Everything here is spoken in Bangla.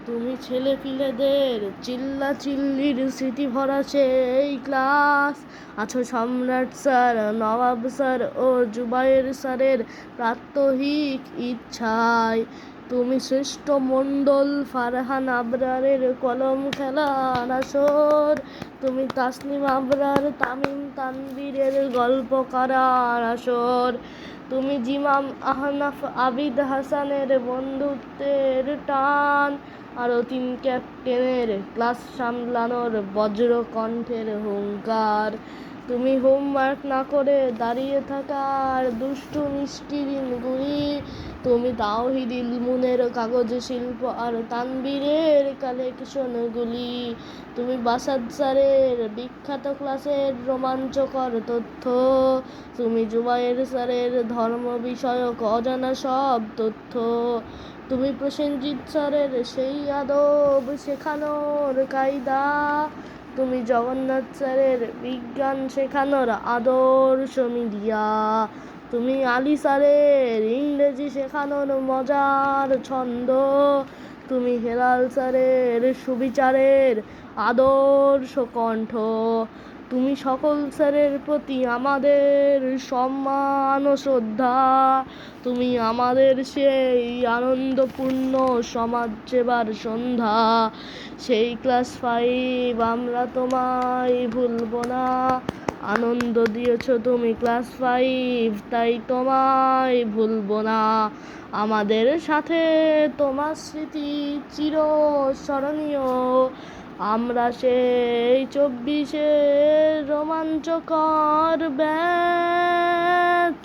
তুমি ছেলেপিলেদের চিল্লাচিল্লির স্মৃতি ভরা সেই ক্লাস। আছো সম্রাট স্যার, নবাব স্যার ও জুবায়ের স্যারের প্রাত্যহিক ইচ্ছায়। তুমি শ্রেষ্ঠ মণ্ডল ফারহান আবরারের কলম খেলার আসর। তুমি তাসনিম আবরার, তামিম তানবীরের গল্প করার আসর। তুমি জিমাম আহনাফ আবিদ হাসানের বন্ধুত্বের টান। আরও 3 ক্যাপ্টেনের ক্লাস সামলানোর বজ্র কণ্ঠের হুঙ্কার। তুমি হোমওয়ার্ক না করে দাঁড়িয়ে থাকার দুষ্টু মিষ্টি দিনগুলি। তুমি তাওহিদ ইলমুনের কাগজ শিল্প আর তানবীরের কালেকশনগুলি। তুমি বাসাদ স্যারের বিখ্যাত ক্লাসের রোমাঞ্চকর তথ্য। তুমি জুবায়ের স্যারের ধর্ম বিষয়ক অজানা সব তথ্য। তুমি প্রসেনজিৎ স্যারের সেই আদব শেখানোর কায়দা। তুমি জগন্নাথ স্যারের বিজ্ঞান শেখানোর আদর্শ মিডিয়া। তুমি আলী স্যারের ইংরেজি শেখানোর মজার ছন্দ। তুমি হেলাল স্যারের সুবিচারের আদর্শ কণ্ঠ। তুমি সকল স্যারের প্রতি আমাদের সম্মান ও শ্রদ্ধা। তুমি আমাদের সেই আনন্দপূর্ণ সমাজসেবার সন্ধ্যা। সেই ক্লাস 5 আমরা তোমায় ভুলব না। আনন্দ দিয়েছ তুমি ক্লাস 5, তাই তোমায় ভুলব না। আমাদের সাথে তোমার স্মৃতি চিরস্মরণীয়। আমরা সেই 24-এর রোমাঞ্চকর ব্যাচ।